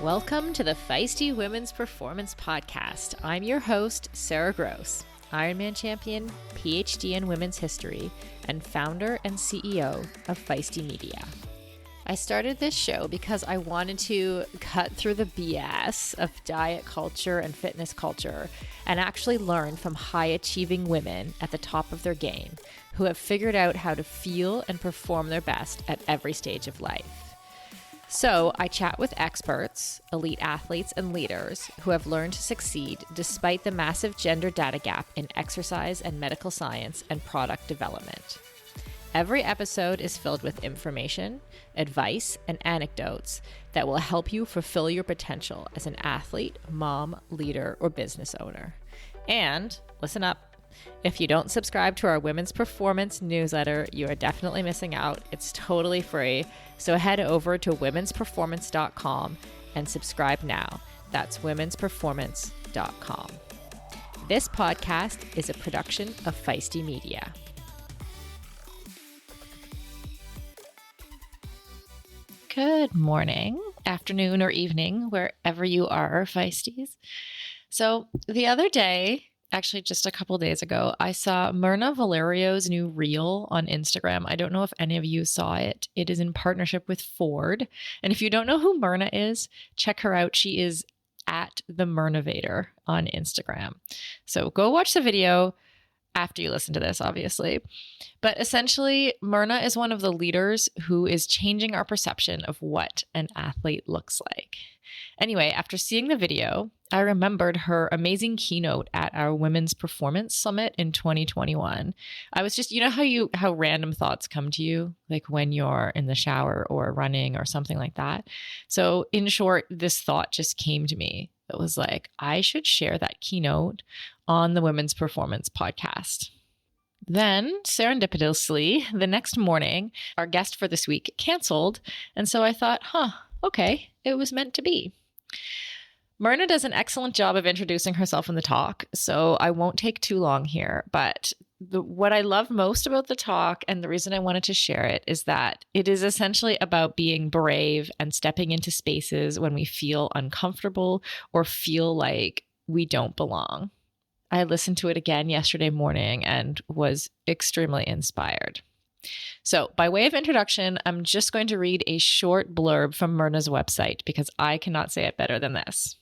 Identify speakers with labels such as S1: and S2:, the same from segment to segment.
S1: Welcome to the Feisty Women's Performance Podcast. I'm your host, Sarah Gross, Ironman champion, PhD in women's history, and founder and CEO of Feisty Media. I started this show because I wanted to cut through the BS of diet culture and fitness culture and actually learn from high-achieving women at the top of their game who have figured out how to feel and perform their best at every stage of life. So I chat with experts, elite athletes, and leaders who have learned to succeed despite the massive gender data gap in exercise and medical science and product development. Every episode is filled with information, advice, and anecdotes that will help you fulfill your potential as an athlete, mom, leader, or business owner. And listen up. If you don't subscribe to our Women's Performance newsletter, you are definitely missing out. It's totally free. So head over to womensperformance.com and subscribe now. That's womensperformance.com. This podcast is a production of Feisty Media. Good morning, afternoon, or evening, wherever you are, Feisties. So the other day, actually just a couple days ago, I saw Mirna Valerio's new reel on Instagram. I don't know if any of you saw it. It is in partnership with Ford. And if you don't know who Mirna is, check her out. She is at the Mirnavator on Instagram. So go watch the video after you listen to this, obviously. But essentially, Mirna is one of the leaders who is changing our perception of what an athlete looks like. Anyway, after seeing the video, I remembered her amazing keynote at our Women's Performance Summit in 2021. I was just, you know how random thoughts come to you, like when you're in the shower or running or something like that. So in short, this thought just came to me. It was like, I should share that keynote on the Women's Performance podcast. Then, serendipitously, the next morning, our guest for this week canceled. And so I thought, okay, it was meant to be. Mirna does an excellent job of introducing herself in the talk, so I won't take too long here. But what I love most about the talk, and the reason I wanted to share it, is that it is essentially about being brave and stepping into spaces when we feel uncomfortable or feel like we don't belong. I listened to it again yesterday morning and was extremely inspired. So by way of introduction, I'm just going to read a short blurb from Mirna's website because I cannot say it better than this.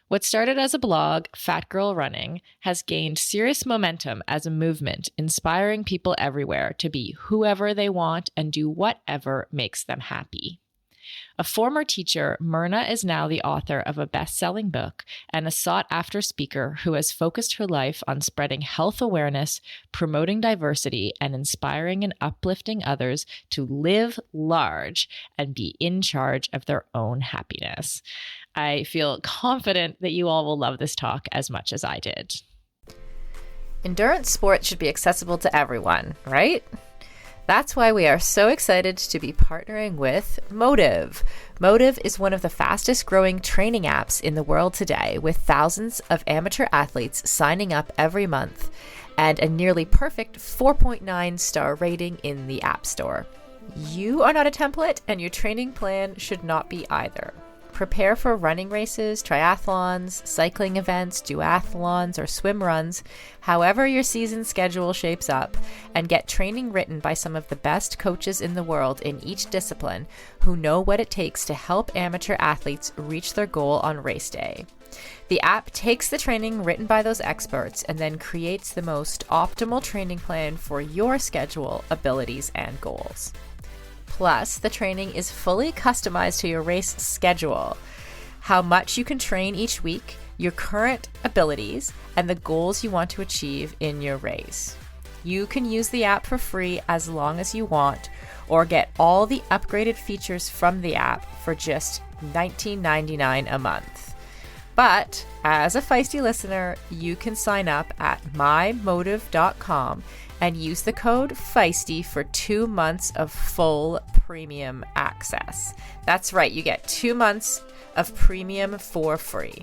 S1: What started as a blog, FatGirlRunning, has gained serious momentum as a movement, inspiring people everywhere to be whoever they want and do whatever makes them happy. A former teacher, Mirna is now the author of a best-selling book and a sought-after speaker who has focused her life on spreading health awareness, promoting diversity, and inspiring and uplifting others to live large and be in charge of their own happiness. I feel confident that you all will love this talk as much as I did. Endurance sports should be accessible to everyone, right? That's why we are so excited to be partnering with Motive. Motive is one of the fastest growing training apps in the world today, with thousands of amateur athletes signing up every month and a nearly perfect 4.9 star rating in the App Store. You are not a template, and your training plan should not be either. Prepare for running races, triathlons, cycling events, duathlons, or swim runs, however your season schedule shapes up, and get training written by some of the best coaches in the world in each discipline who know what it takes to help amateur athletes reach their goal on race day. The app takes the training written by those experts and then creates the most optimal training plan for your schedule, abilities, and goals. Plus, the training is fully customized to your race schedule, how much you can train each week, your current abilities, and the goals you want to achieve in your race. You can use the app for free as long as you want, or get all the upgraded features from the app for just $19.99 a month. But as a Feisty listener, you can sign up at mymotive.com and use the code Feisty for 2 months of full premium access. That's right, you get 2 months of premium for free.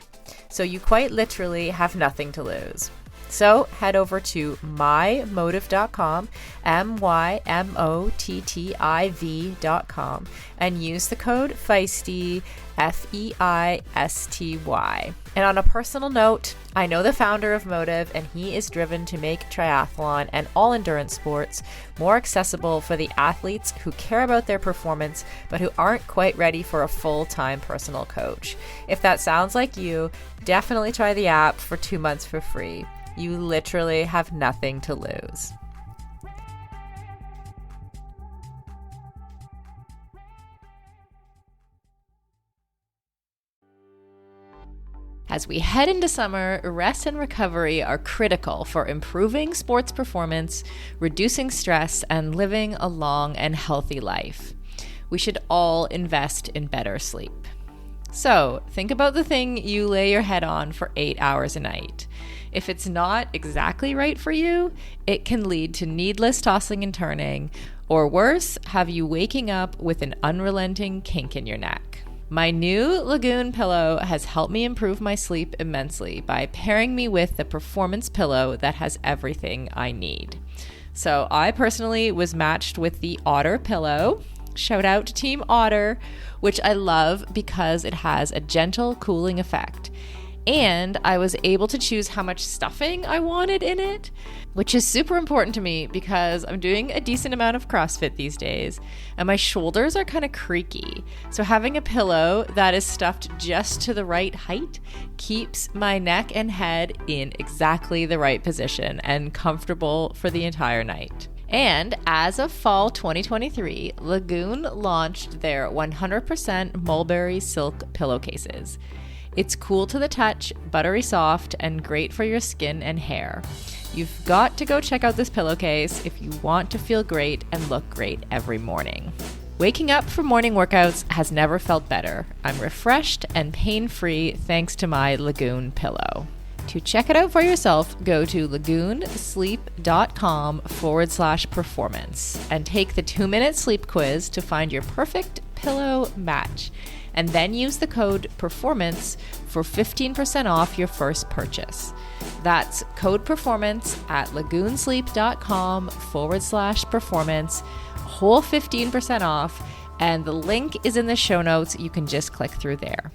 S1: So you quite literally have nothing to lose.
S2: So head over to mymotive.com, MYMOTTIV.com, and use the code Feisty, FEISTY. And on a personal note, I know the founder of Motive, and he is driven to make triathlon and all endurance sports more accessible for the athletes who care about their performance but who aren't quite ready for a full-time personal coach. If that sounds like you, definitely try the app for 2 months for free. You literally have nothing to lose. As we head into summer, rest and recovery are critical for improving sports performance, reducing stress, and living a long and healthy life. We should all invest in better sleep. So, think about the thing you lay your head on for 8 hours a night. If it's not exactly right for you, it can lead to needless tossing and turning, or worse, have you waking up with an unrelenting kink in your neck. My new Lagoon pillow has helped me improve my sleep immensely by pairing me with the performance pillow that has everything I need. So I personally was matched with the Otter pillow. Shout out to Team Otter, which I love because it has a gentle cooling effect. And I was able to choose how much stuffing I wanted in it, which is super important to me because I'm doing a decent amount of CrossFit these days and my shoulders are kind of creaky. So having a pillow that is stuffed just to the right height keeps my neck and head in exactly the right position and comfortable for the entire night. And as of fall 2023, Lagoon launched their 100% mulberry silk pillowcases. It's cool to the touch, buttery soft, and great for your skin and hair. You've got to go check out this pillowcase if you want to feel great and look great every morning. Waking up for morning workouts has never felt better. I'm refreshed and pain-free thanks to my Lagoon pillow. To check it out for yourself, go to lagoonsleep.com/performance and take the 2-minute sleep quiz to find your perfect pillow match. And then use the code PERFORMANCE for 15% off your first purchase. That's code PERFORMANCE at lagoonsleep.com/performance, whole 15% off, and the link is in the show notes. You can just click through there.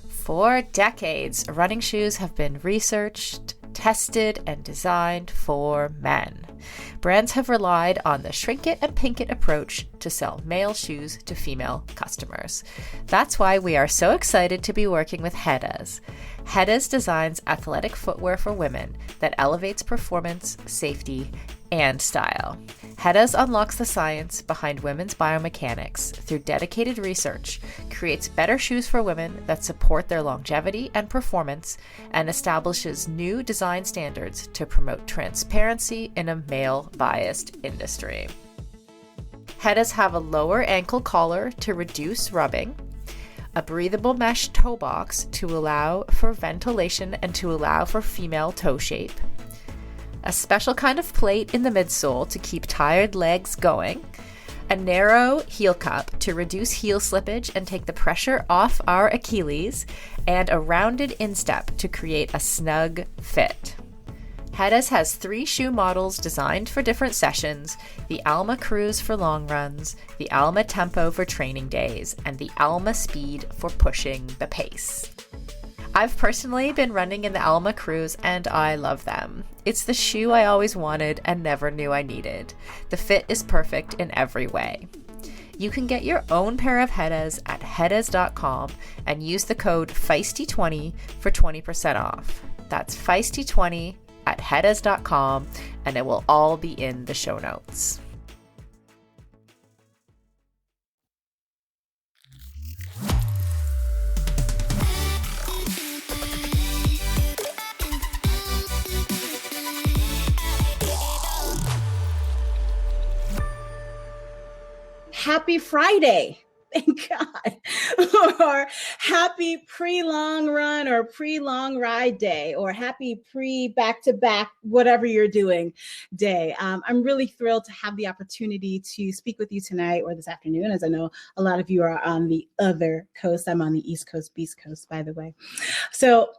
S2: For decades, running shoes have been researched, tested, and designed for men. Brands have relied on the shrink it and pink it approach to sell male shoes to female customers. That's why we are so excited to be working with Hedas. Hedas designs athletic footwear for women that elevates performance, safety, and style. Hedas unlocks the science behind women's biomechanics through dedicated research, creates better shoes for women that support their longevity and performance, and establishes new design standards to promote transparency in a male-biased industry. Hedas have a lower ankle collar to reduce rubbing, a breathable mesh toe box to allow for ventilation and to allow for female toe shape, a special kind of plate in the midsole to keep tired legs going, a narrow heel cup to reduce heel slippage and take the pressure off our Achilles, and a rounded instep to create a snug fit. Hedas has 3 shoe models designed for different sessions: the Alma Cruise for long runs, the Alma Tempo for training days, and the Alma Speed for pushing the pace. I've personally been running in the Alma Cruise and I love them. It's the shoe I always wanted and never knew I needed. The fit is perfect in every way. You can get your own pair of Hedas at hedas.com and use the code Feisty20 for 20% off. That's Feisty20 at hedas.com, and it will all be in the show notes.
S3: Happy Friday. thank God, or happy pre-long run or pre-long ride day, or happy pre-back-to-back, whatever you're doing day. I'm really thrilled to have the opportunity to speak with you tonight or this afternoon, as I know a lot of you are on the other coast. I'm on the East Coast, Beast Coast, by the way. So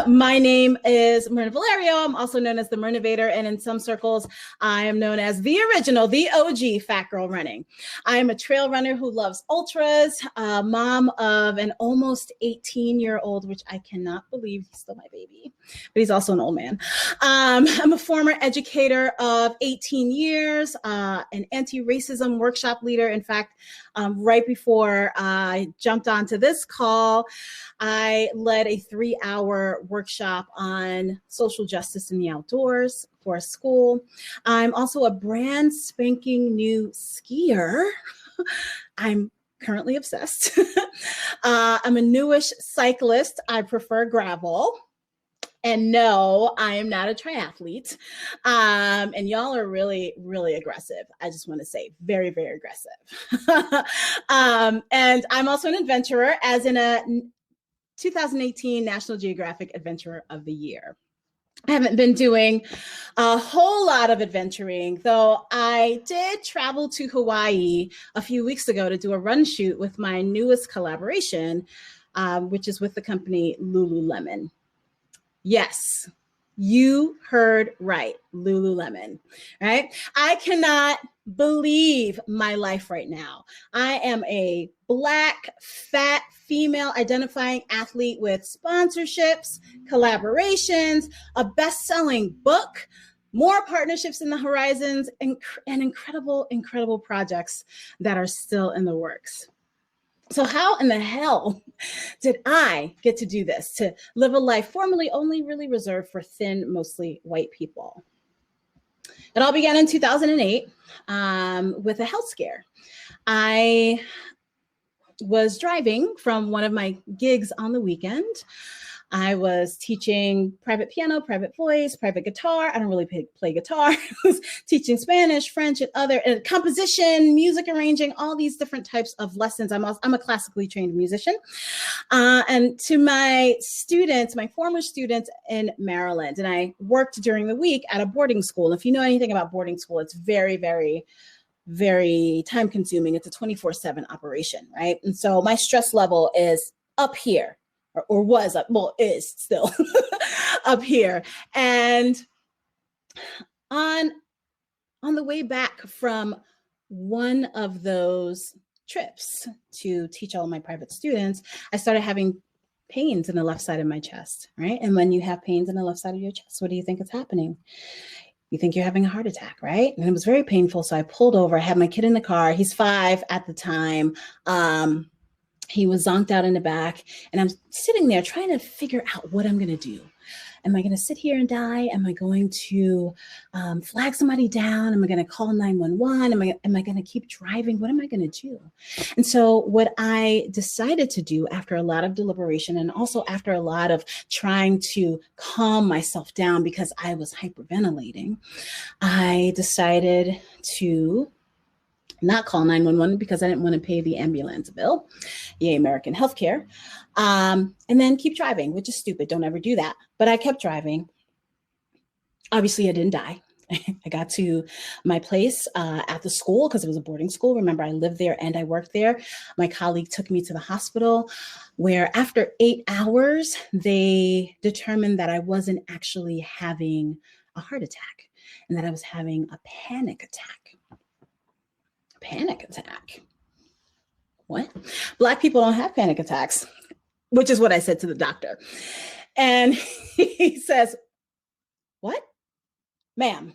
S3: my name is Mirna Valerio. I'm also known as the Mirnavator, and in some circles, I am known as the original, the OG Fat Girl Running. I am a trail runner who loves ultras, mom of an almost 18-year-old, which I cannot believe he's still my baby, but he's also an old man. I'm a former educator of 18 years, an anti-racism workshop leader. In fact, right before I jumped onto this call, I led a 3-hour workshop on social justice in the outdoors for a school. I'm also a brand spanking new skier. I'm currently obsessed. I'm a newish cyclist. I prefer gravel. And no, I am not a triathlete. And y'all are really, really aggressive. I just want to say very, very aggressive. And I'm also an adventurer, as in a 2018 National Geographic Adventurer of the Year. I haven't been doing a whole lot of adventuring, though I did travel to Hawaii a few weeks ago to do a run shoot with my newest collaboration, which is with the company Lululemon. Yes, you heard right, Lululemon, right? I cannot believe my life right now. I am a Black, fat, female identifying athlete with sponsorships, collaborations, a best-selling book, more partnerships in the horizons, and incredible, incredible projects that are still in the works. So how in the hell did I get to do this, to live a life formerly only really reserved for thin, mostly white people? It all began in 2008 with a health scare. I was driving from one of my gigs on the weekend. I was teaching private piano, private voice, private guitar. I don't really play guitar. I was teaching Spanish, French, and other composition, music arranging, all these different types of lessons. I'm a classically trained musician. And to my students, my former students in Maryland, and I worked during the week at a boarding school. And if you know anything about boarding school, it's very, very, very time consuming. It's a 24/7 operation, right? And so my stress level is up here. Or was up, well, is still up here. And on the way back from one of those trips to teach all of my private students, I started having pains in the left side of my chest, right? And when you have pains in the left side of your chest, what do you think is happening? You think you're having a heart attack, right? And it was very painful. So I pulled over. I had my kid in the car. He's 5 at the time. He was zonked out in the back, and I'm sitting there trying to figure out what I'm going to do. Am I going to sit here and die? Am I going to flag somebody down? Am I going to call 911? Am I going to keep driving? What am I going to do? And so what I decided to do, after a lot of deliberation and also after a lot of trying to calm myself down because I was hyperventilating, I decided to not call 911 because I didn't want to pay the ambulance bill. Yay, American healthcare. And then keep driving, which is stupid. Don't ever do that. But I kept driving. Obviously, I didn't die. I got to my place at the school because it was a boarding school. Remember, I lived there and I worked there. My colleague took me to the hospital where after 8 hours, they determined that I wasn't actually having a heart attack and that I was having a panic attack. Panic attack? What? Black people don't have panic attacks, which is what I said to the doctor. And he says, what? Ma'am,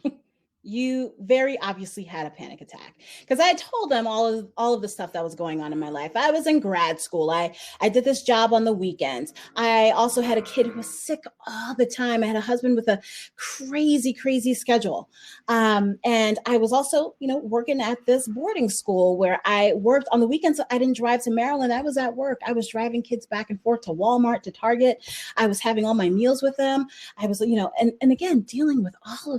S3: you very obviously had a panic attack. Because I told them all of the stuff that was going on in my life. I was in grad school. I did this job on the weekends. I also had a kid who was sick all the time. I had a husband with a crazy, crazy schedule. And I was also, working at this boarding school where I worked on the weekends. So I didn't drive to Maryland. I was at work. I was driving kids back and forth to Walmart, to Target. I was having all my meals with them. I was, and again, dealing with all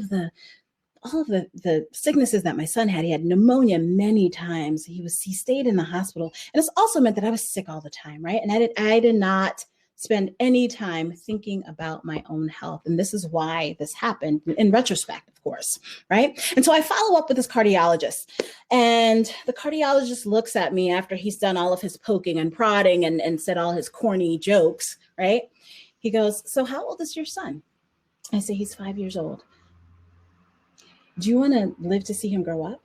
S3: all of the sicknesses that my son had. He had pneumonia many times. He stayed in the hospital. And it's also meant that I was sick all the time, right? And I did not spend any time thinking about my own health. And this is why this happened in retrospect, of course, right? And so I follow up with this cardiologist, and the cardiologist looks at me after he's done all of his poking and prodding and said all his corny jokes, right? He goes, "So how old is your son?" I say, "He's 5 years old. Do you want to live to see him grow up?"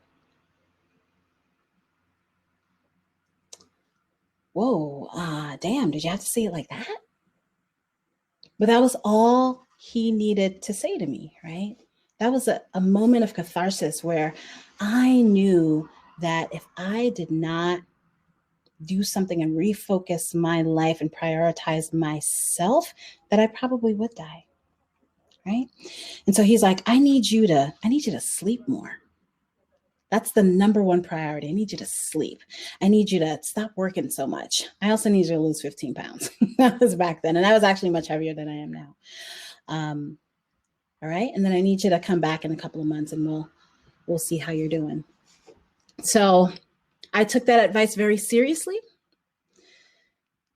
S3: Whoa, damn, did you have to say it like that? But that was all he needed to say to me, right? That was a moment of catharsis where I knew that if I did not do something and refocus my life and prioritize myself, that I probably would die, right? And so he's like, I need you to sleep more. That's the number one priority. I need you to sleep. I need you to stop working so much. I also need you to lose 15 pounds. That was back then. And I was actually much heavier than I am now. All right. And then I need you to come back in a couple of months and we'll see how you're doing. So I took that advice very seriously.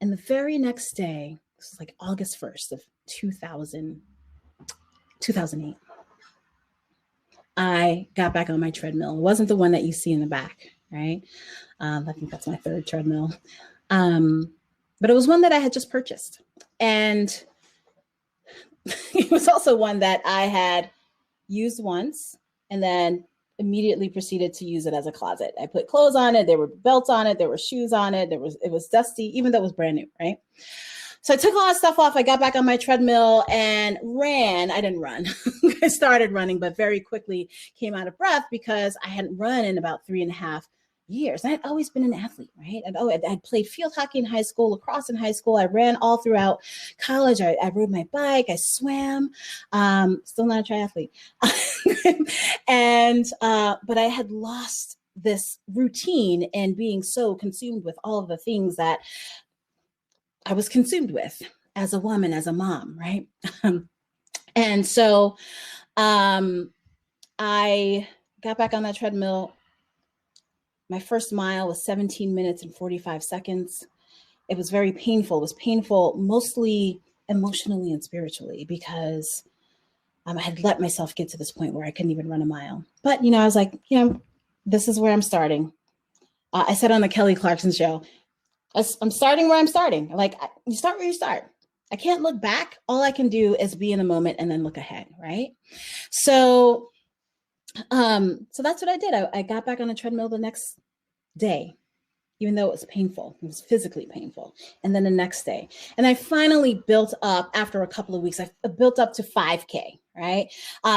S3: And the very next day, this was like August 1st of 2008. I got back on my treadmill. It wasn't the one that you see in the back, right? I think that's my third treadmill. But it was one that I had just purchased. And it was also one that I had used once and then immediately proceeded to use it as a closet. I put clothes on it. There were belts on it. There were shoes on it. It was dusty, even though it was brand new, right? So I took all that stuff off. I got back on my treadmill and ran. I didn't run. I started running, but very quickly came out of breath because I hadn't run in about 3.5 years. I had always been an athlete, right? I'd played field hockey in high school, lacrosse in high school. I ran all throughout college. I rode my bike. I swam. Still not a triathlete. But I had lost this routine and being so consumed with all of the things that I was consumed with as a woman, as a mom, right? And so I got back on that treadmill. My first mile was 17 minutes and 45 seconds. It was very painful. It was painful mostly emotionally and spiritually because I had let myself get to this point where I couldn't even run a mile. But, I was like, this is where I'm starting. I said on the Kelly Clarkson show, I'm starting where I'm starting. Like, you start where you start. I can't look back. All I can do is be in the moment and then look ahead, right? So that's what I did. I got back on the treadmill the next day, even though it was painful. It was physically painful. And then the next day. And I finally built up, after a couple of weeks, I built up to 5K, right?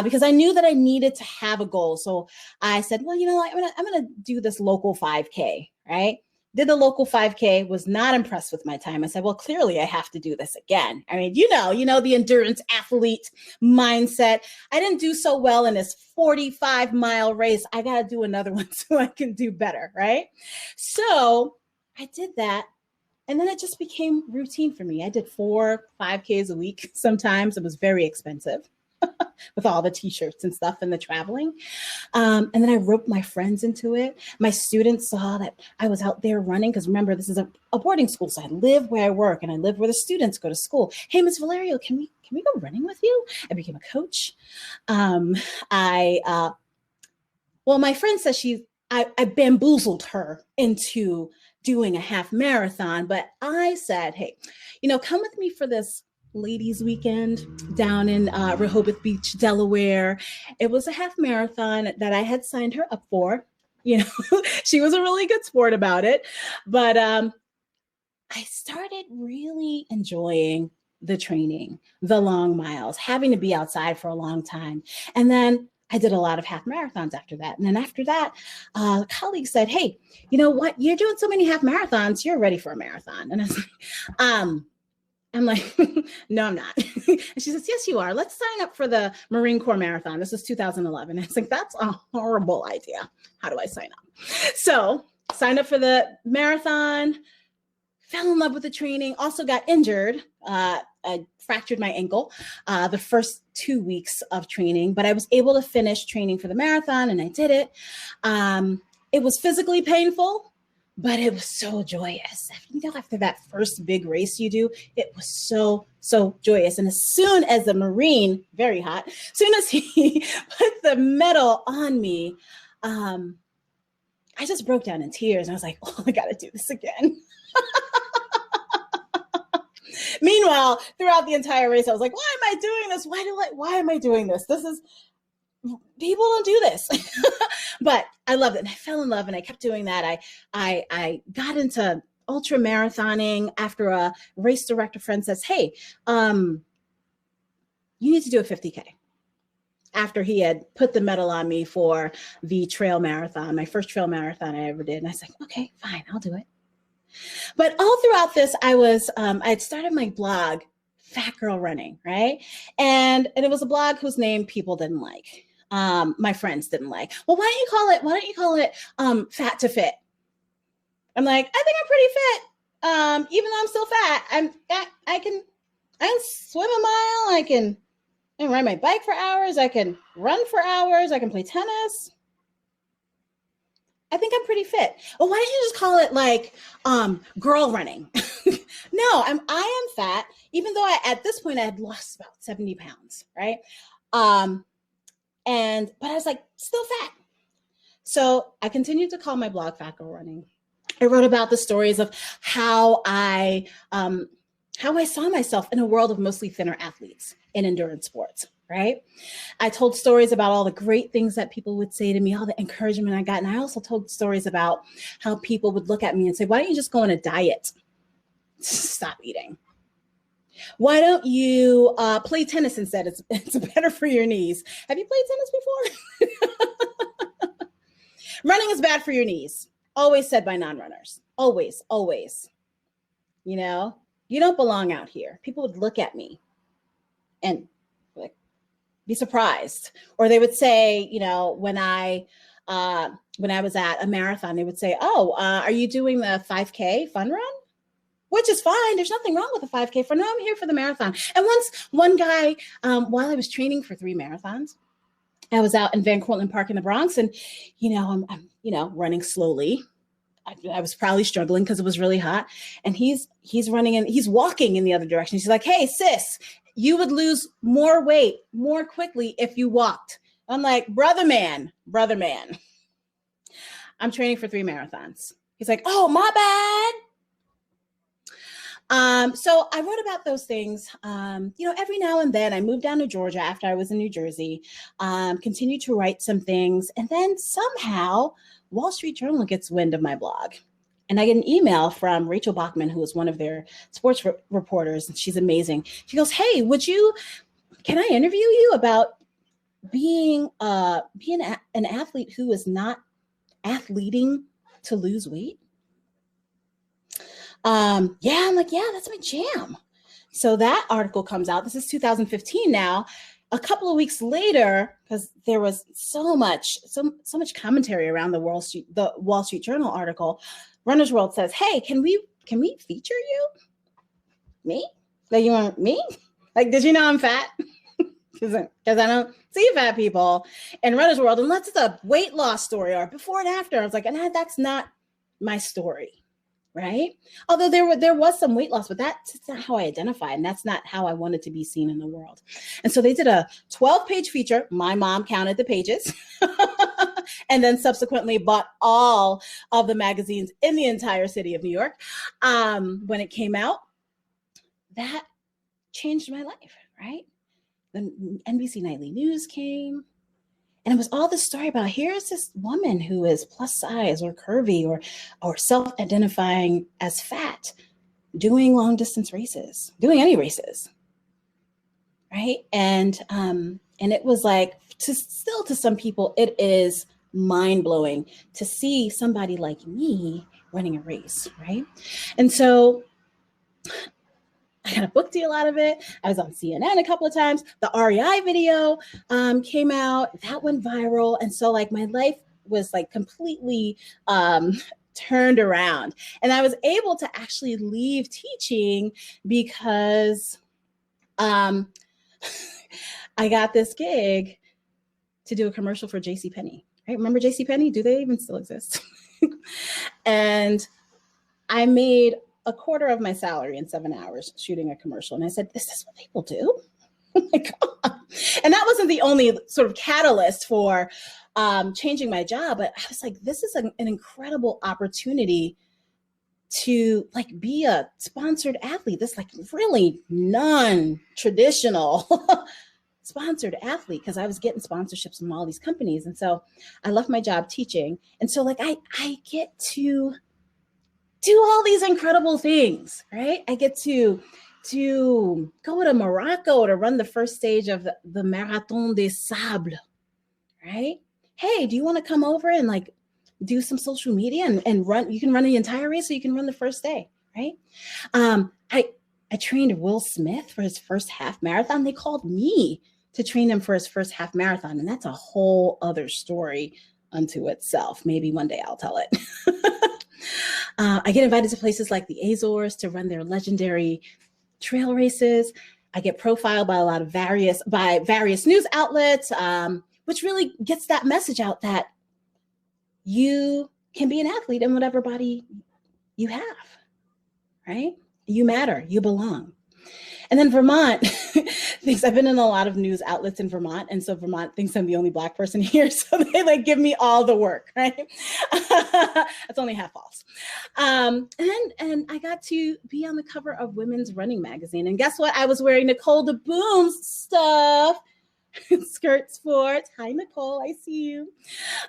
S3: Because I knew that I needed to have a goal. So I said, well, I'm gonna do this local 5K, right? Did the local 5K, was not impressed with my time. I said, well, clearly I have to do this again. I mean, the endurance athlete mindset. I didn't do so well in this 45-mile race. I got to do another one so I can do better, right? So I did that. And then it just became routine for me. I did 4 5Ks a week. Sometimes it was very expensive with all the t-shirts and stuff and the traveling. And then I roped my friends into it. My students saw that I was out there running because remember, this is a boarding school. So I live where I work and I live where the students go to school. Hey, Miss Valerio, can we go running with you? I became a coach. My friend says I bamboozled her into doing a half marathon, but I said, hey, come with me for this ladies weekend down in Rehoboth Beach, Delaware. It was a half marathon that I had signed her up for. She was a really good sport about it. But I started really enjoying the training, the long miles, having to be outside for a long time. And then I did a lot of half marathons after that. And then after that, a colleague said, hey, you know what? You're doing so many half marathons. You're ready for a marathon. And I was like, I'm like, no, I'm not. And she says, yes, you are. Let's sign up for the Marine Corps Marathon. This is 2011. And it's like, that's a horrible idea. How do I sign up? So signed up for the marathon, fell in love with the training, also got injured. I fractured my ankle the first 2 weeks of training, but I was able to finish training for the marathon, and I did it. It was physically painful, but it was so joyous. After that first big race you do, it was so, so joyous. And as soon as the Marine, very hot, as soon as he put the medal on me, I just broke down in tears. I was like, oh, I got to do this again. Meanwhile, throughout the entire race, I was like, why am I doing this? Why am I doing this? People don't do this. But I loved it. And I fell in love, and I kept doing that. I got into ultra marathoning after a race director friend says, hey, you need to do a 50K. After he had put the medal on me for the trail marathon, my first trail marathon I ever did. And I was like, okay, fine, I'll do it. But all throughout this, I'd started my blog, FatGirlRunning, right? And it was a blog whose name people didn't like. My friends didn't like. Well, why don't you call it Fat to Fit? I'm like, I think I'm pretty fit. Even though I'm still fat, I can swim a mile. I can ride my bike for hours. I can run for hours. I can play tennis. I think I'm pretty fit. Well, why don't you just call it like girl running? No, I am fat, even though at this point I had lost about 70 pounds, right? But I was like, still fat. So I continued to call my blog FatGirlRunning. I wrote about the stories of how I saw myself in a world of mostly thinner athletes in endurance sports, right? I told stories about all the great things that people would say to me, all the encouragement I got. And I also told stories about how people would look at me and say, why don't you just go on a diet? Stop eating. Why don't you play tennis instead? It's better for your knees. Have you played tennis before? Running is bad for your knees. Always said by non-runners. Always, always. You know, you don't belong out here. People would look at me and like be surprised. Or they would say, you know, when I was at a marathon, they would say, oh, are you doing the 5K fun run? Which is fine. There's nothing wrong with a 5K fun run. I'm here for the marathon. And once one guy, while I was training for 3 marathons, I was out in Van Cortlandt Park in the Bronx, and, you know, I'm running slowly. I was probably struggling because it was really hot. And he's running and he's walking in the other direction. He's like, hey, sis, you would lose more weight more quickly if you walked. I'm like, brother man, I'm training for 3 marathons. He's like, oh, my bad. So I wrote about those things, you know, every now and then. I moved down to Georgia after I was in New Jersey, continued to write some things. And then somehow Wall Street Journal gets wind of my blog. And I get an email from Rachel Bachman, who is one of their sports reporters. And she's amazing. She goes, hey, can I interview you about being an athlete who is not athleting to lose weight? Yeah, I'm like, yeah, that's my jam. So that article comes out. This is 2015 now. A couple of weeks later, because there was so much commentary around the Wall Street Journal article, Runner's World says, hey, can we feature you? Me? Like, you want me? Like, did you know I'm fat? Because I don't see fat people in Runner's World unless it's a weight loss story or before and after. I was like, nah, that's not my story. Right? Although there was some weight loss, but that's not how I identify. And that's not how I wanted to be seen in the world. And so they did a 12-page feature. My mom counted the pages and then subsequently bought all of the magazines in the entire city of New York. When it came out, that changed my life, right? Then NBC Nightly News came. And it was all this story about, here's this woman who is plus size or curvy or self-identifying as fat, doing long distance races, doing any races, right? And it was like, to some people, it is mind-blowing to see somebody like me running a race, right? And so I got a book deal out of it. I was on CNN a couple of times. The REI video came out. That went viral. And so like my life was like completely turned around. And I was able to actually leave teaching because I got this gig to do a commercial for JCPenney. Right? Remember JCPenney? Do they even still exist? And I made a quarter of my salary in 7 hours shooting a commercial. And I said, is this what people do? Oh my God. And that wasn't the only sort of catalyst for changing my job, but I was like, this is an incredible opportunity to like be a sponsored athlete. This like really non-traditional sponsored athlete, because I was getting sponsorships from all these companies. And so I left my job teaching. And so like I get to do all these incredible things, right? I get to go to Morocco to run the first stage of the Marathon des Sables, right? Hey, do you want to come over and like do some social media and run? You can run the entire race, so you can run the first day, right? I trained Will Smith for his first half marathon. They called me to train him for his first half marathon, and that's a whole other story unto itself. Maybe one day I'll tell it. I get invited to places like the Azores to run their legendary trail races. I get profiled by various news outlets, which really gets that message out that you can be an athlete in whatever body you have, right? You matter, you belong. And then Vermont thinks I've been in a lot of news outlets in Vermont. And so Vermont thinks I'm the only Black person here. So they like give me all the work, right? That's only half false. And I got to be on the cover of Women's Running magazine. And guess what? I was wearing Nicole DeBoom's stuff. Skirt Sports. Hi, Nicole. I see you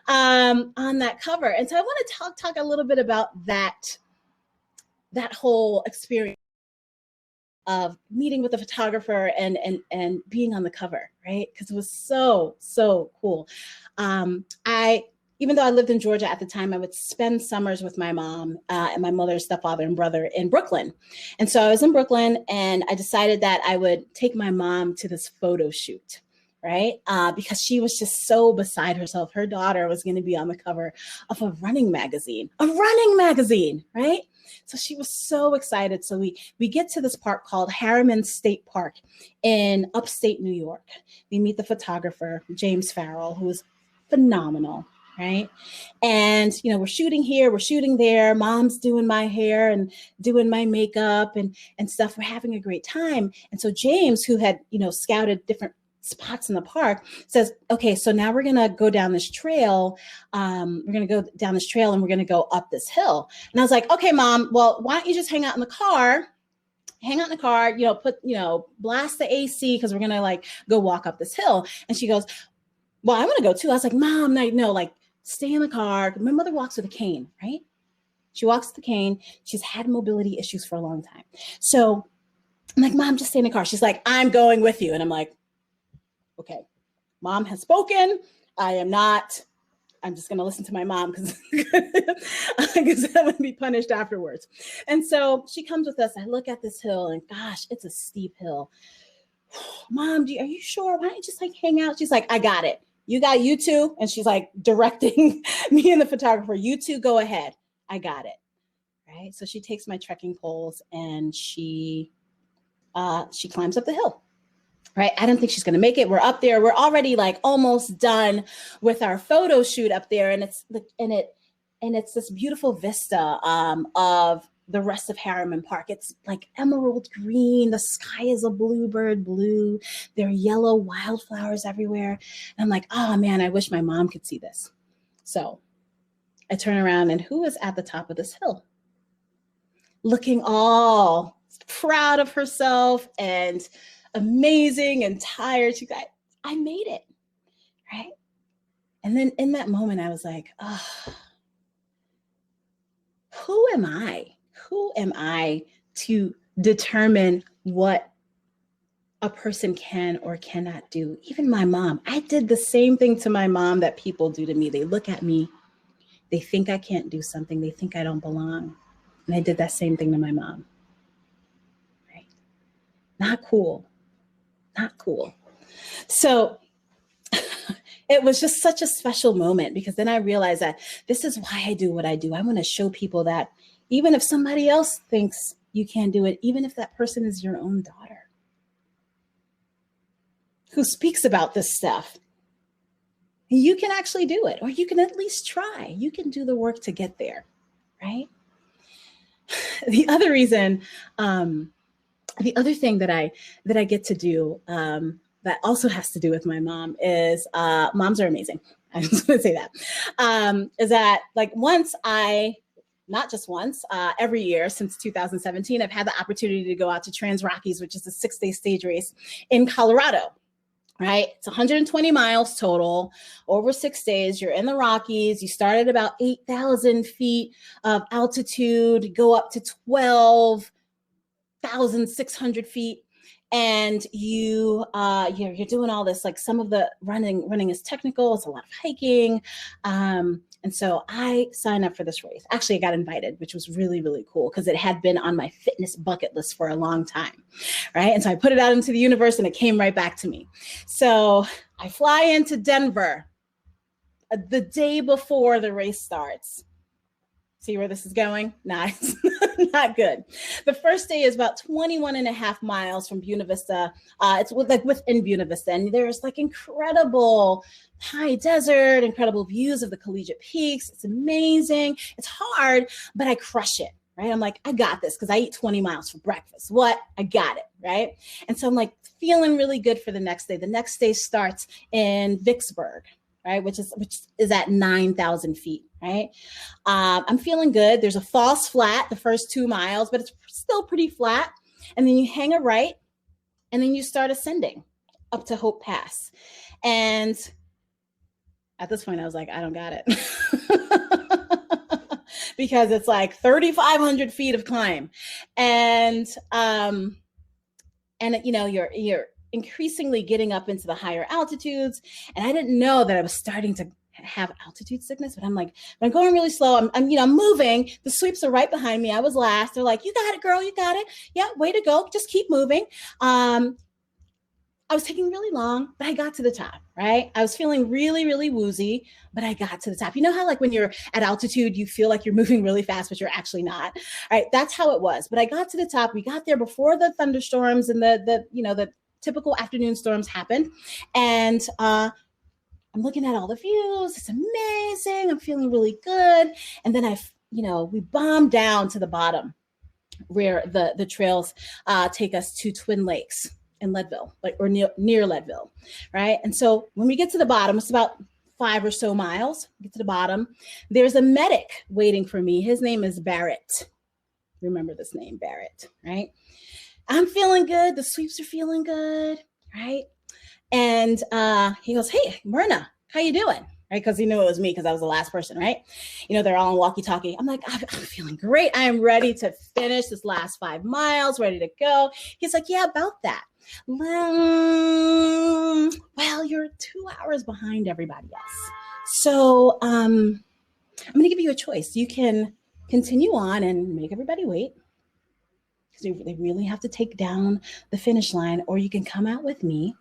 S3: on that cover. And so I want to talk a little bit about that whole experience of meeting with the photographer and being on the cover, right? Because it was so cool. Even though I lived in Georgia at the time, I would spend summers with my mom and my mother's stepfather and brother in Brooklyn. And so I was in Brooklyn, and I decided that I would take my mom to this photo shoot, right? Because she was just so beside herself. Her daughter was going to be on the cover of a running magazine, right? So she was so excited. So we get to this park called Harriman State Park in upstate New York. We meet the photographer, James Farrell, who is phenomenal, right? And, we're shooting here, we're shooting there. Mom's doing my hair and doing my makeup and stuff. We're having a great time. And so James, who had, scouted different spots in the park, says, okay, so now we're going to go down this trail. And we're going to go up this hill. And I was like, okay, Mom, well, why don't you just hang out in the car, blast the AC, because we're going to like go walk up this hill. And she goes, well, I want to go too. I was like, Mom, no, like stay in the car. My mother walks with a cane, right? She walks with a cane. She's had mobility issues for a long time. So I'm like, Mom, just stay in the car. She's like, I'm going with you. And I'm like, okay, Mom has spoken. I'm just going to listen to my mom because I'm going to be punished afterwards. And so she comes with us. I look at this hill and gosh, it's a steep hill. Mom, are you sure? Why don't you just like hang out? She's like, I got it. You got you two. And she's like directing me and the photographer. You two go ahead. I got it. Right. So she takes my trekking poles and she climbs up the hill. Right. I don't think she's going to make it. We're up there. We're already like almost done with our photo shoot up there. And it's this beautiful vista of the rest of Harriman Park. It's like emerald green. The sky is a bluebird blue. There are yellow wildflowers everywhere. And I'm like, oh man, I wish my mom could see this. So I turn around and who is at the top of this hill? Looking all proud of herself and amazing and tired. She's like, I made it, right? And then in that moment, I was like, oh, who am I? Who am I to determine what a person can or cannot do? Even my mom, I did the same thing to my mom that people do to me. They look at me, they think I can't do something, they think I don't belong. And I did that same thing to my mom, right? Not cool. Not cool. So it was just such a special moment, because then I realized that this is why I do what I do. I want to show people that even if somebody else thinks you can't do it, even if that person is your own daughter who speaks about this stuff, you can actually do it, or you can at least try. You can do the work to get there, right? The other reason, the other thing that I get to do that also has to do with my mom is moms are amazing. I just want to say that is that like not just once, every year since 2017, I've had the opportunity to go out to Trans Rockies, which is a 6-day stage race in Colorado. Right? It's 120 miles total over 6 days. You're in the Rockies. You start at about 8,000 feet of altitude, go up to 12,600 feet. And you're doing all this, like some of the running is technical. It's a lot of hiking. And so I signed up for this race. Actually, I got invited, which was really, really cool because it had been on my fitness bucket list for a long time, right? And so I put it out into the universe and it came right back to me. So I fly into Denver the day before the race starts. See where this is going? Nice. Not good. The first day is about 21 and a half miles from Buena Vista. It's within Buena Vista. And there's like incredible high desert, incredible views of the collegiate peaks. It's amazing. It's hard, but I crush it, right? I'm like, I got this because I eat 20 miles for breakfast. What? I got it, right? And so I'm like feeling really good for the next day. The next day starts in Vicksburg, right? Which is at 9,000 feet, right? I'm feeling good. There's a false flat the first 2 miles, but it's still pretty flat. And then you hang a right, and then you start ascending up to Hope Pass. And at this point, I was like, I don't got it. Because it's like 3,500 feet of climb. And you know, you're increasingly getting up into the higher altitudes. And I didn't know that I was starting to have altitude sickness, but I'm like, I'm going really slow. I'm moving. The sweeps are right behind me. I was last. They're like, you got it, girl. You got it. Yeah, way to go. Just keep moving. I was taking really long, but I got to the top, right? I was feeling really, really woozy, but I got to the top. You know how like when you're at altitude, you feel like you're moving really fast, but you're actually not, right? That's how it was. But I got to the top. We got there before the thunderstorms and the typical afternoon storms happened. And I'm looking at all the views. It's amazing. I'm feeling really good. And then we bombed down to the bottom where the trails take us to Twin Lakes in Leadville, or near Leadville, right? And so when we get to the bottom, it's about 5 or so miles. Get to the bottom. There's a medic waiting for me. His name is Barrett. Remember this name, Barrett, right? I'm feeling good. The sweeps are feeling good, right? And he goes, hey, Mirna, how you doing? Right? Because he knew it was me because I was the last person, right? You know, they're all on walkie-talkie. I'm like, I'm feeling great. I am ready to finish this last 5 miles, ready to go. He's like, yeah, about that. Well, you're 2 hours behind everybody else. So I'm going to give you a choice. You can continue on and make everybody wait, because they really have to take down the finish line, or you can come out with me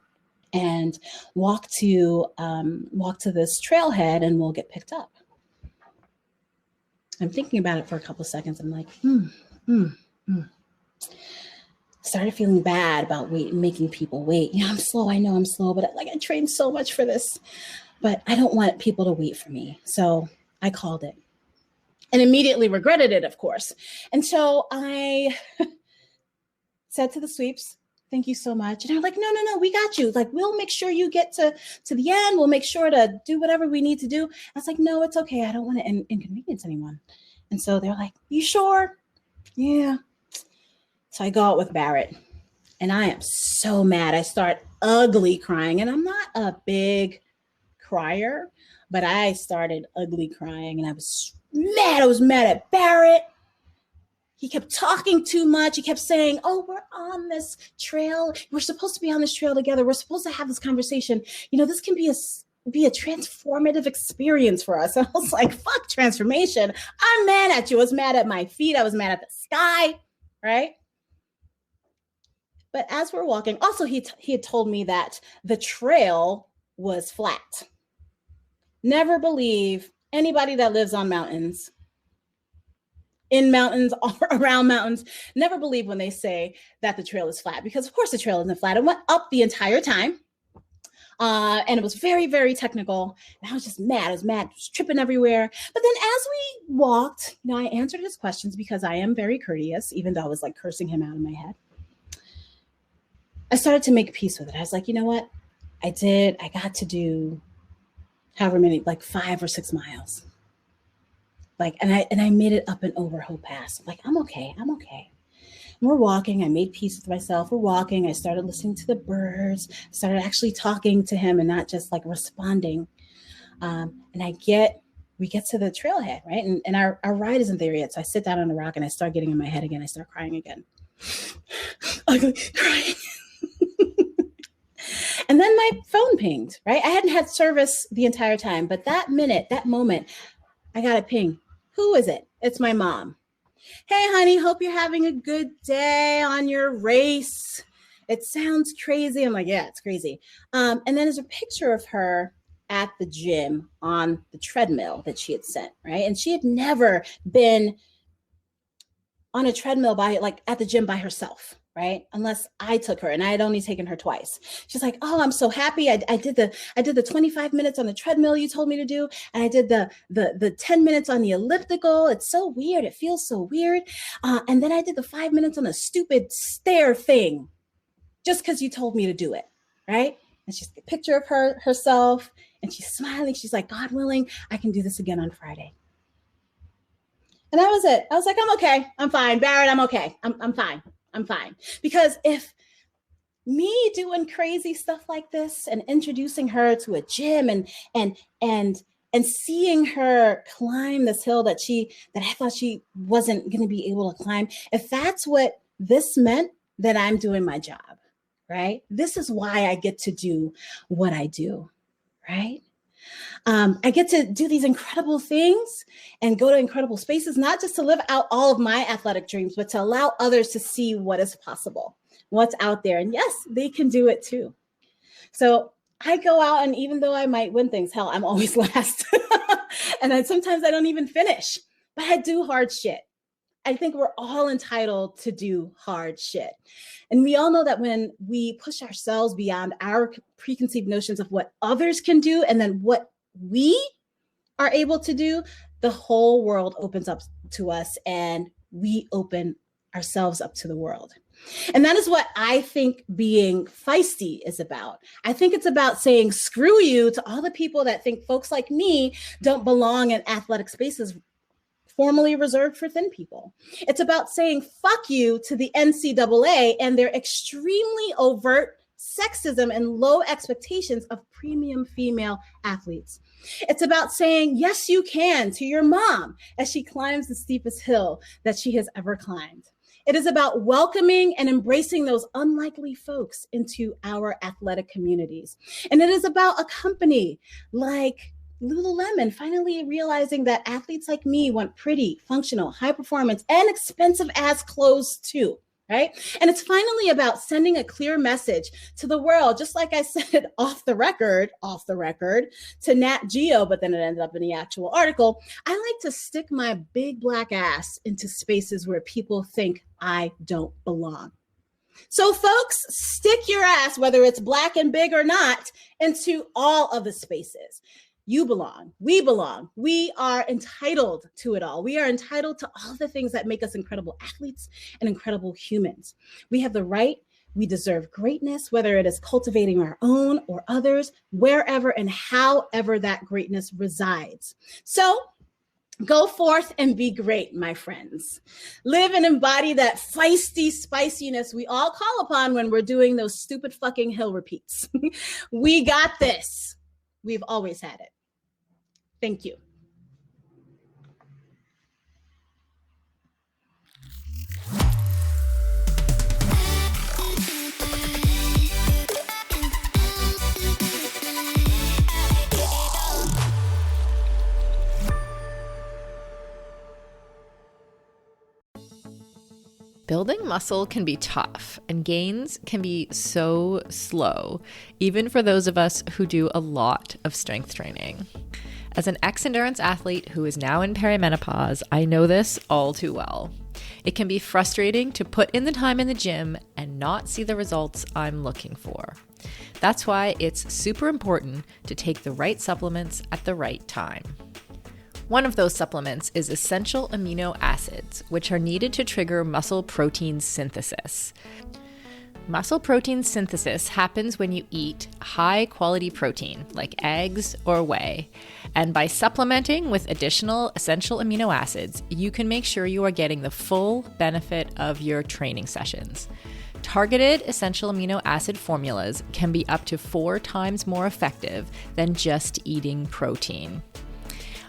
S3: and walk to this trailhead and we'll get picked up. I'm thinking about it for a couple of seconds. I'm like, Started feeling bad about making people wait. You know, I'm slow. I know I'm slow, but I trained so much for this, but I don't want people to wait for me. So I called it and immediately regretted it, of course. And so I said to the sweeps, thank you so much. And they're like, no, we got you. Like, we'll make sure you get to the end. We'll make sure to do whatever we need to do. I was like, no, it's okay. I don't want to inconvenience anyone. And so they're like, you sure? Yeah. So I go out with Barrett and I am so mad. I start ugly crying, and I'm not a big crier, but I started ugly crying and I was mad. I was mad at Barrett. He kept talking too much. He kept saying, oh, we're on this trail. We're supposed to be on this trail together. We're supposed to have this conversation. You know, this can be a transformative experience for us. And I was like, fuck transformation. I'm mad at you. I was mad at my feet. I was mad at the sky, right? But as we're walking, also he had told me that the trail was flat, never believe anybody that lives on mountains, in mountains, or around mountains, never believe when they say that the trail is flat, because of course the trail isn't flat. It went up the entire time. And it was very, very technical. And I was just mad. I was mad, I was tripping everywhere. But then as we walked, I answered his questions because I am very courteous, even though I was like cursing him out in my head. I started to make peace with it. I was like, you know what? I got to do however many, like 5 or 6 miles. Like, and I made it up and over Hope Pass. Like, I'm okay. And we're walking. I made peace with myself. We're walking. I started listening to the birds. I started actually talking to him and not just like responding. And we get to the trailhead, right? And our ride isn't there yet. So I sit down on a rock and I start getting in my head again. I start crying again. Ugly crying. And then my phone pinged, right? I hadn't had service the entire time, but that moment, I got a ping. Who is it? It's my mom. Hey, honey, hope you're having a good day on your race. It sounds crazy. I'm like, yeah, it's crazy. And then there's a picture of her at the gym on the treadmill that she had sent, right? And she had never been on a treadmill at the gym by herself, right? Unless I took her, and I had only taken her twice. She's like, oh, I'm so happy. I did the 25 minutes on the treadmill you told me to do. And I did the 10 minutes on the elliptical. It's so weird. It feels so weird. And then I did the 5 minutes on the stupid stair thing just because you told me to do it, right? And she's a picture of herself and she's smiling. She's like, God willing, I can do this again on Friday. And that was it. I was like, I'm okay. I'm fine. Barrett, I'm okay. I'm fine. I'm fine. Because if me doing crazy stuff like this and introducing her to a gym and seeing her climb this hill that I thought she wasn't going to be able to climb, if that's what this meant, then I'm doing my job, right? This is why I get to do what I do, right? I get to do these incredible things and go to incredible spaces, not just to live out all of my athletic dreams, but to allow others to see what is possible, what's out there. And yes, they can do it too. So I go out, and even though I might win things, hell, I'm always last. And sometimes I don't even finish, but I do hard shit. I think we're all entitled to do hard shit. And we all know that when we push ourselves beyond our preconceived notions of what others can do and then what we are able to do, the whole world opens up to us and we open ourselves up to the world. And that is what I think being feisty is about. I think it's about saying screw you to all the people that think folks like me don't belong in athletic spaces formerly reserved for thin people. It's about saying fuck you to the NCAA and their extremely overt sexism and low expectations of premium female athletes. It's about saying yes, you can to your mom as she climbs the steepest hill that she has ever climbed. It is about welcoming and embracing those unlikely folks into our athletic communities. And it is about a company like Lululemon finally realizing that athletes like me want pretty, functional, high performance, and expensive ass clothes too, right? And it's finally about sending a clear message to the world, just like I said off the record to Nat Geo, but then it ended up in the actual article. I like to stick my big black ass into spaces where people think I don't belong. So folks, stick your ass, whether it's black and big or not, into all of the spaces. You belong. We belong. We are entitled to it all. We are entitled to all the things that make us incredible athletes and incredible humans. We have the right. We deserve greatness, whether it is cultivating our own or others, wherever and however that greatness resides. So go forth and be great, my friends. Live and embody that feisty spiciness we all call upon when we're doing those stupid fucking hill repeats. We got this. We've always had it. Thank you.
S2: Building muscle can be tough, and gains can be so slow, even for those of us who do a lot of strength training. As an ex-endurance athlete who is now in perimenopause, I know this all too well. It can be frustrating to put in the time in the gym and not see the results I'm looking for. That's why it's super important to take the right supplements at the right time. One of those supplements is essential amino acids, which are needed to trigger muscle protein synthesis. Muscle protein synthesis happens when you eat high-quality protein, like eggs or whey. And by supplementing with additional essential amino acids, you can make sure you are getting the full benefit of your training sessions. Targeted essential amino acid formulas can be up to 4 times more effective than just eating protein.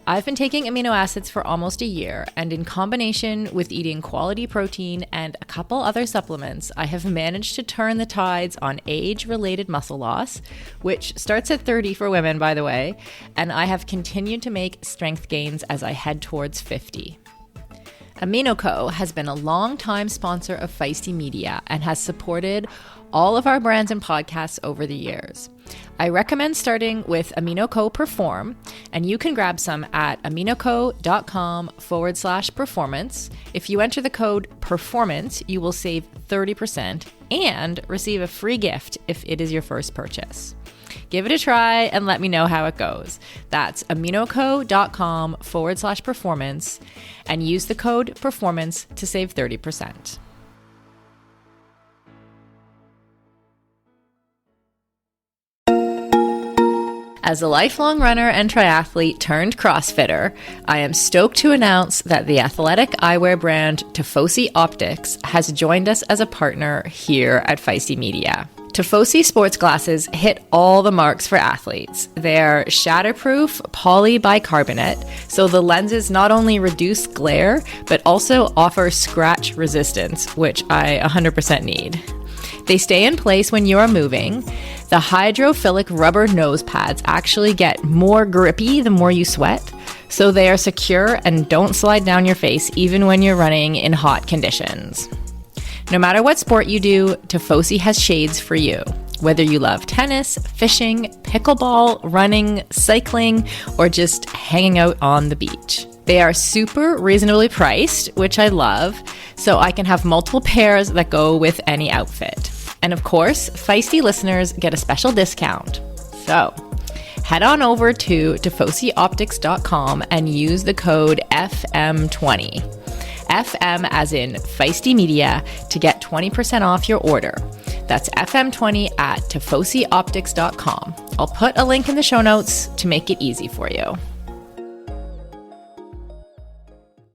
S2: I've been taking amino acids for almost a year, and in combination with eating quality protein and a couple other supplements, I have managed to turn the tides on age-related muscle loss, which starts at 30 for women, by the way, and I have continued to make strength gains as I head towards 50. AminoCo has been a long-time sponsor of Feisty Media and has supported all of our brands and podcasts over the years. I recommend starting with AminoCo Perform, and you can grab some at aminoco.com/performance. If you enter the code PERFORMANCE, you will save 30% and receive a free gift if it is your first purchase. Give it a try and let me know how it goes. That's aminoco.com/performance and use the code PERFORMANCE to save 30%. As a lifelong runner and triathlete turned CrossFitter, I am stoked to announce that the athletic eyewear brand Tifosi Optics has joined us as a partner here at Feisty Media. Tifosi sports glasses hit all the marks for athletes. They're shatterproof polybicarbonate, so the lenses not only reduce glare, but also offer scratch resistance, which I 100% need. They stay in place when you are moving. The hydrophilic rubber nose pads actually get more grippy the more you sweat, so they are secure and don't slide down your face even when you're running in hot conditions. No matter what sport you do, Tifosi has shades for you. Whether you love tennis, fishing, pickleball, running, cycling, or just hanging out on the beach. They are super reasonably priced, which I love, so I can have multiple pairs that go with any outfit. And of course, Feisty listeners get a special discount. So head on over to tifosioptics.com and use the code FM20. FM as in Feisty Media to get 20% off your order. That's FM20 at tifosioptics.com. I'll put a link in the show notes to make it easy for you.